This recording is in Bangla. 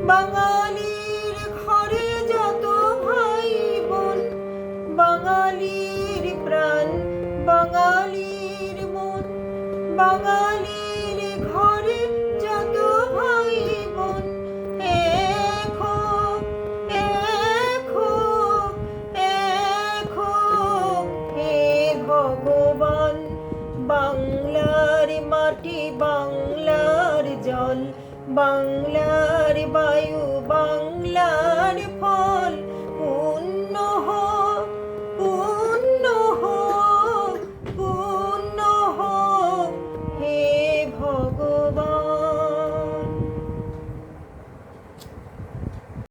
বাঙালির ঘরে যত ভাই বোন, বাঙালির প্রাণ, বাঙালির মন, বাঙালির ঘরে যত ভাই বোন, এখো এখো এখো হে ভগবান। বাংলার মাটি, বাংলার জল, বাংলার বায়ু, বাংলার